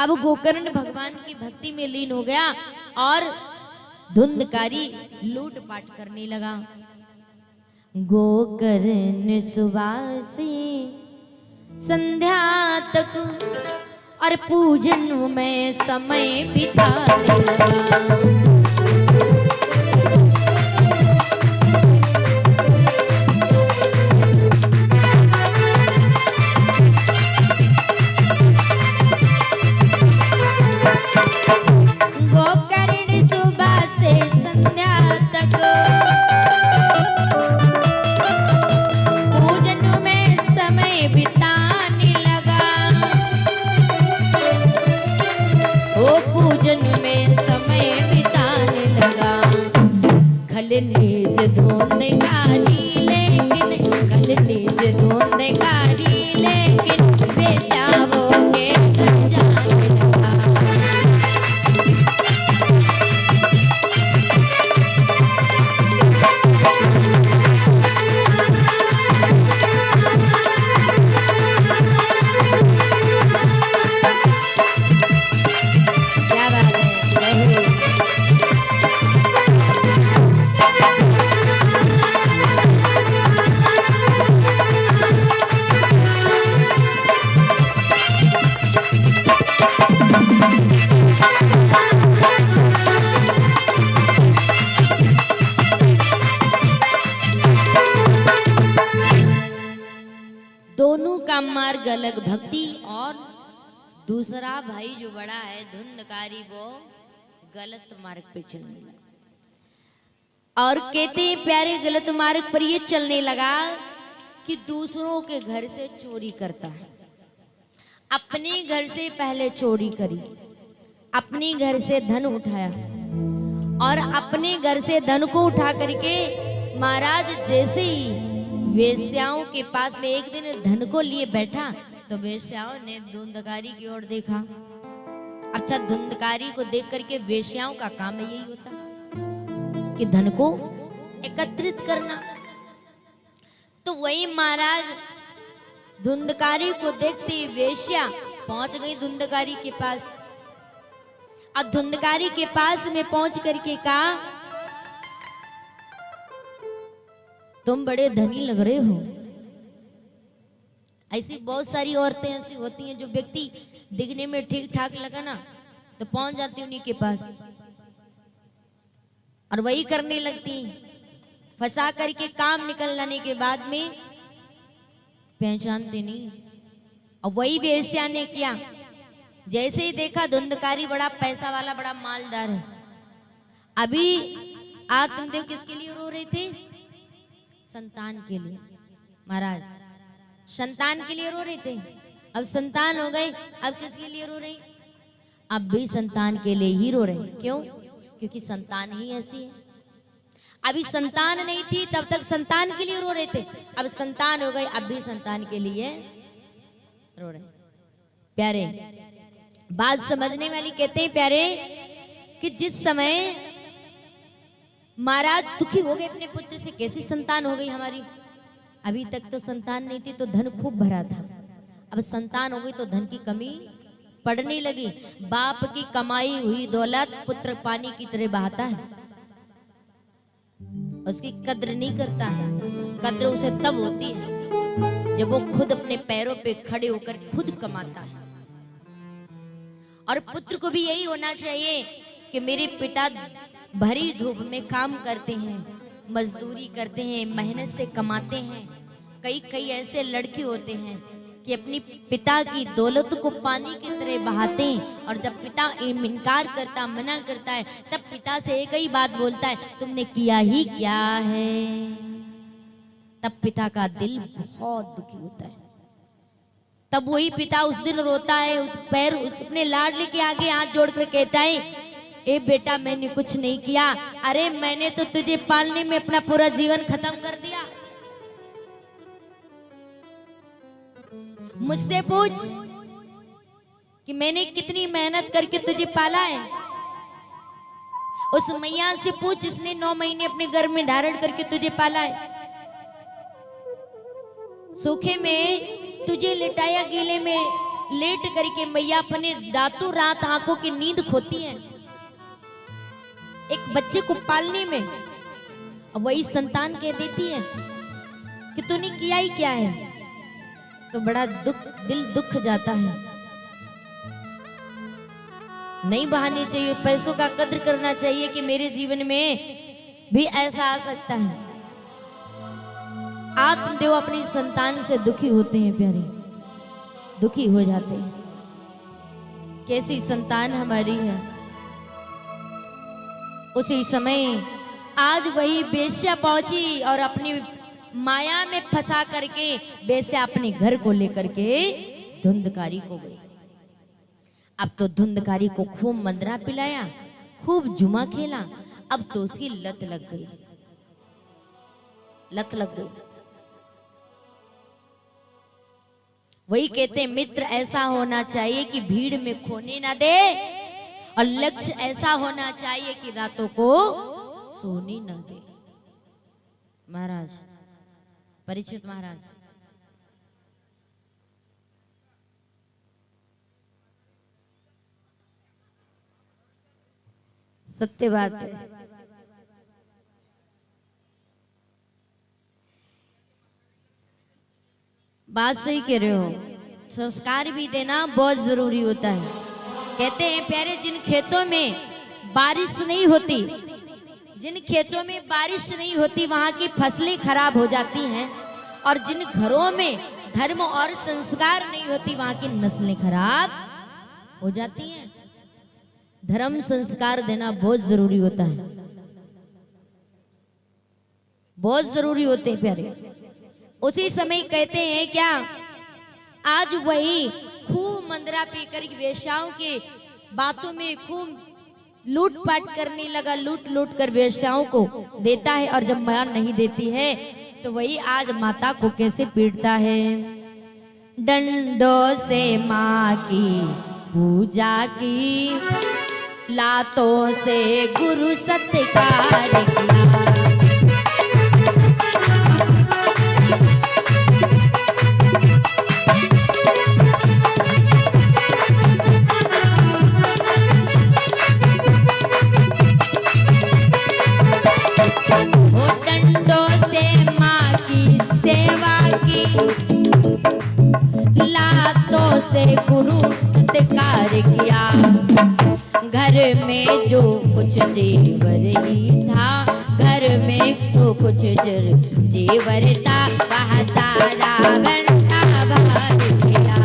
अब गोकर्ण भगवान की भक्ति में लीन हो गया और धुंधकारी लूट पाट करने लगा। गोकर्ण सुबह से संध्या तक और पूजन में समय बिताने लगा। गोकर्ण सुबह से संध्या तक पूजन में समय बिताने लगा। वो पूजन में समय बिताने लगा। खलने से धुंधकारी लेकिन खलने से धुंधकारी लेकिन पेशाबों के घर जाने लगा। दोनों का मार्ग अलग, भक्ति और दूसरा भाई जो बड़ा है धुंधकारी वो गलत मार्ग पे चलने लगा। और कहते हैं प्यारे गलत मार्ग पर ये चलने लगा कि दूसरों के घर से चोरी करता है। अपने घर से पहले चोरी करी, अपने घर से धन उठाया और अपने घर से धन को उठा करके महाराज जैसे ही वेश्याओं के पास में एक दिन धन को लिए बैठा तो वेश्याओं ने धुंधकारी की ओर देखा। अच्छा, धुंधकारी को देख करके वेश्याओं का काम यही होता कि धन को एकत्रित करना। तो वही महाराज धुंधकारी को देखते ही वेश्या पहुंच गई धुंधकारी के पास। अब धुंधकारी के पास में पहुंच करके कहा, तुम बड़े धनी लग रहे हो। ऐसी बहुत सारी औरतें ऐसी होती हैं जो व्यक्ति दिखने में ठीक ठाक लगा ना तो पहुंच जाती उन्हीं के पास और वही करने लगती, फंसा करके काम निकल लाने के बाद में पहचानते नहीं। और वही वेश्या ने किया, जैसे ही देखा धुंधकारी बड़ा पैसा वाला बड़ा मालदार है। अभी आज तुम देखो किसके लिए रो रहे थे? संतान के लिए। महाराज संतान के लिए रो रहे थे, अब संतान हो गई, अब किसके लिए रो रही? अब भी संतान के लिए ही रो रहे। क्यों? क्योंकि संतान ही ऐसी है। अभी संतान नहीं थी तब तक संतान के लिए रो रहे थे, अब संतान हो गई, अब भी संतान के लिए रो रहे। प्यारे बात समझने वाली कहते हैं प्यारे कि जिस समय महाराज दुखी हो गए अपने पुत्र से, कैसी संतान हो गई हमारी। अभी तक तो संतान नहीं थी तो धन खूब भरा था, अब संतान हो गई तो धन की कमी पड़ने लगी। बाप की कमाई हुई दौलत पुत्र पानी की तरह बहाता है, उसकी कद्र नहीं करता है। कद्र उसे तब होती है जब वो खुद अपने पैरों पे खड़े होकर खुद कमाता है। और पुत्र को भी यही होना चाहिए कि मेरे पिता भरी धूप में काम करते हैं, मजदूरी करते हैं, मेहनत से कमाते हैं। कई ऐसे लड़के होते हैं कि अपनी पिता की दौलत को पानी की तरह बहाते हैं और जब पिता इनकार करता, मना करता है, तब पिता से एक ही बात बोलता है, तुमने किया ही क्या है। तब पिता का दिल बहुत दुखी होता है। तब वही पिता उस दिन रोता है, उस अपने लाडले के आगे हाथ जोड़कर कहता है, ए बेटा मैंने कुछ नहीं किया, अरे मैंने तो तुझे पालने में अपना पूरा जीवन खत्म कर दिया। मुझसे पूछ कि मैंने कितनी मेहनत करके तुझे पाला है। उस मैया से पूछ जिसने 9 महीने अपने गर्भ में धारण करके तुझे पाला है। सूखे में तुझे लिटाया, गीले में लेट करके मैया अपने रातों रात आंखों की नींद खोती है एक बच्चे को पालने में। अब वही संतान कह देती है कि तूने किया ही क्या है, तो बड़ा दिल दुख जाता है। नहीं बहाने चाहिए, पैसों का कद्र करना चाहिए कि मेरे जीवन में भी ऐसा आ सकता है। आत्मदेव अपनी संतान से दुखी होते हैं प्यारे, दुखी हो जाते हैं। कैसी संतान हमारी है। उसी समय आज वही बेश्या पहुंची और अपनी माया में फंसा करके बेश्या अपने घर को लेकर के धुंधकारी को गई। अब तो धुंधकारी को खूब मंदरा पिलाया, खूब जुमा खेला, अब तो उसकी लत लग गई, लत लग गई। वही कहते मित्र ऐसा होना चाहिए कि भीड़ में खोने ना दे, और लक्ष्य ऐसा होना चाहिए कि रातों को सोने ना दे। महाराज परीक्षित महाराज, सत्य बात है। बात सही कह रहे हो, संस्कार भी देना बहुत जरूरी होता है। कहते हैं प्यारे, जिन खेतों में बारिश नहीं होती, जिन खेतों में बारिश नहीं होती वहां की फसलें खराब हो जाती हैं, और जिन घरों में धर्म और संस्कार नहीं होती वहां की नस्लें खराब हो जाती हैं। धर्म संस्कार देना बहुत जरूरी होता है, बहुत जरूरी होते हैं प्यारे। उसी समय कहते हैं क्या, आज वही खूब मंदरा पीकर वेश्याओं के बातों में खूब लूटपाट करने लगा, लूट लूट कर वेश्याओं को देता है, और जब मां नहीं देती है तो वही आज माता को कैसे पीटता है। डंडों से माँ की पूजा की, लातों से गुरु सत्कार किया। लातों से गुरु सत्कार किया, घर में जो कुछ जेवर ही था, घर में जो कुछ जेवर था, वह सारा बंटा बाहर किया।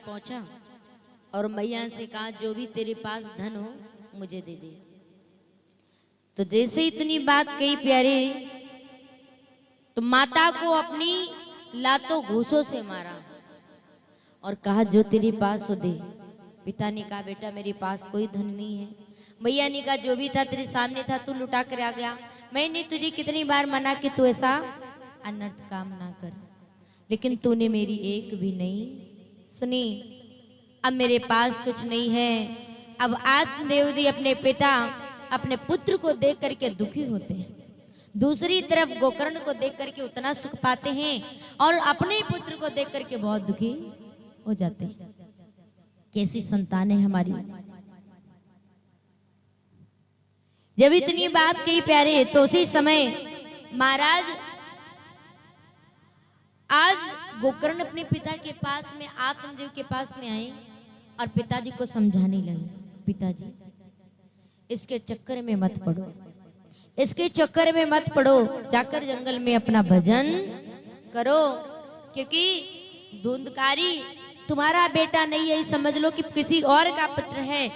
पहुंचा और मैया से कहा, जो भी तेरे पास धन हो मुझे दे दे। तो जैसे इतनी बात कही प्यारे, तो माता को अपनी लातों घूसों से मारा और कहा, जो तेरे पास हो दे। पिता ने कहा, बेटा मेरे पास कोई धन नहीं है। मैया ने कहा, जो भी था तेरे सामने था, तू लुटा कर आ गया। मैंने तुझे कितनी बार मना कि तू ऐसा अनर्थ काम ना कर, लेकिन तूने मेरी एक भी नहीं सुनी। अब मेरे पास कुछ नहीं है। अब आत्मदेव जी अपने पिता अपने पुत्र को देख करके दुखी होते हैं, दूसरी तरफ गोकर्ण को देख करके उतना सुख पाते हैं और अपने पुत्र को देख करके बहुत दुखी हो जाते हैं। कैसी संतान है हमारी। जब इतनी बात कही प्यारे, तो उसी समय महाराज आज गोकर्ण अपने पिता के पास में, आत्मदेव के पास में आए और पिताजी को समझाने लगे, पिताजी इसके चक्कर में मत पड़ो, इसके चक्कर में मत पड़ो, जाकर जंगल में अपना भजन करो। क्योंकि धुंधकारी तुम्हारा बेटा नहीं है, समझ लो कि किसी और का पुत्र है।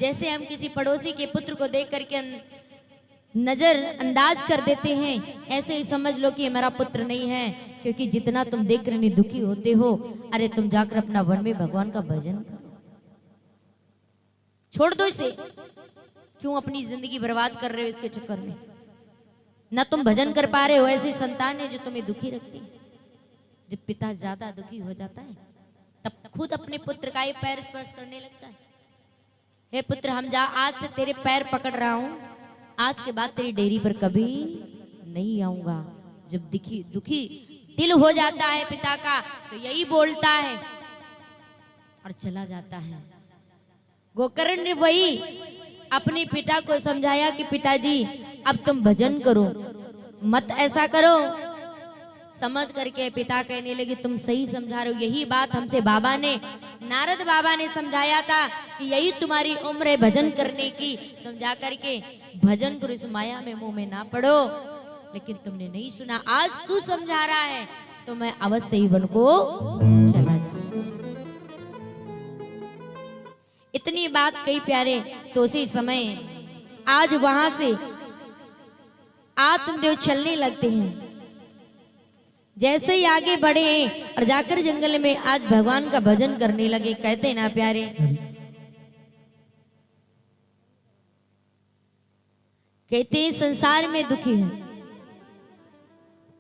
जैसे हम किसी पड़ोसी के पुत्र को देख करके नजर अंदाज कर देते हैं, ऐसे ही समझ लो कि ये मेरा पुत्र नहीं है। क्योंकि जितना तुम देख कर दुखी होते हो, अरे तुम जाकर अपना वन में भगवान का भजन करो, छोड़ दो इसे। क्यों अपनी जिंदगी बर्बाद कर रहे हो इसके चक्कर में? ना तुम भजन कर पा रहे हो, ऐसी संतान है जो तुम्हें दुखी रखती है। जब पिता ज्यादा दुखी हो जाता है तब खुद अपने पुत्र का ये पैर स्पर्श करने लगता है। हे पुत्र, हम आज से तेरे पैर पकड़ रहा हूं, आज के बाद तेरी डेयरी पर कभी नहीं आऊंगा। जब दुखी दिल हो जाता है पिता का तो यही बोलता है और चला जाता है। गोकर्ण ने वही अपने पिता को समझाया कि पिताजी अब तुम भजन करो, मत ऐसा करो। समझ करके पिता कहने लगे तुम सही समझा रहे हो, यही बात हमसे बाबा ने, नारद बाबा ने समझाया था कि यही तुम्हारी उम्र है भजन करने की, तुम जाकर के भजन करो, इस माया में मुंह में ना पड़ो। लेकिन तुमने नहीं सुना, आज तू समझा रहा है तो मैं अवश्य ही वन को चला जाऊं। इतनी बात कही प्यारे, तो उसी समय आज वहां से आत्मदेव चलने लगते हैं। जैसे ही आगे बढ़े और जाकर जंगल में आज भगवान का भजन करने लगे। कहते ना प्यारे, कहते संसार में दुखी है,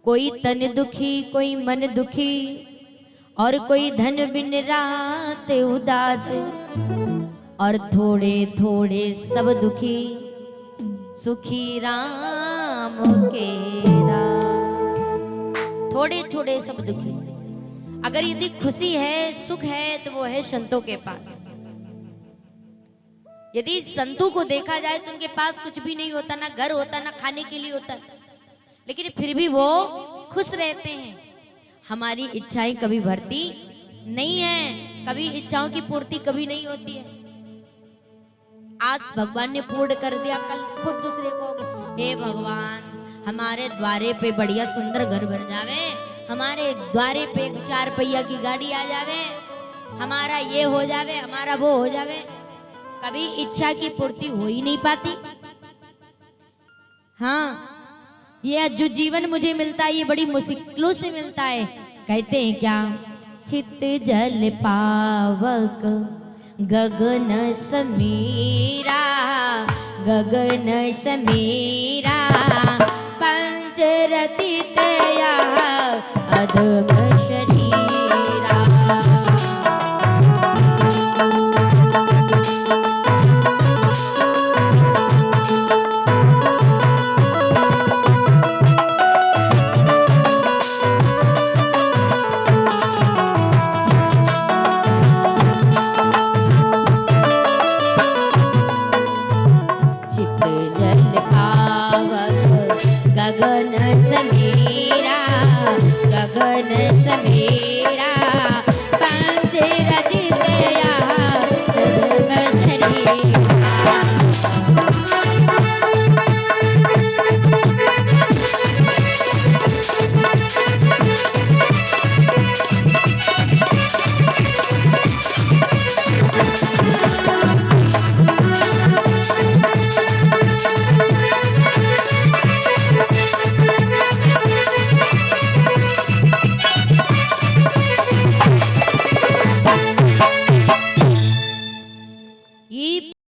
कोई तन दुखी, कोई मन दुखी, और कोई धन बिन रात उदास, और थोड़े थोड़े सब दुखी, सुखी राम के राम। थोड़े थोड़े सब दुखी। अगर यदि खुशी है, सुख है, तो वो है संतों के पास। यदि संतों को देखा जाए तो उनके पास कुछ भी नहीं होता, ना घर होता, ना खाने के लिए होता, लेकिन फिर भी वो खुश रहते हैं। हमारी इच्छाएं कभी भरती नहीं है, कभी इच्छाओं की पूर्ति कभी नहीं होती है। आज भगवान ने पूर्ण कर दिया, कल खुद दूसरे को, हे भगवान हमारे द्वारे पे बढ़िया सुंदर घर बन जावे, हमारे द्वारे पे 4 पहिया की गाड़ी आ जावे, हमारा ये हो जावे, हमारा वो हो जावे। कभी इच्छा की पूर्ति हो ही नहीं पाती। हाँ, ये जो जीवन मुझे मिलता है ये बड़ी मुश्किलों से मिलता है। कहते हैं क्या, चित जल पावक गगन समीरा, गगन समीरा, पंचरति तया अधम शरीरा। गगन समीरा, गगन समीरा, पंच रचित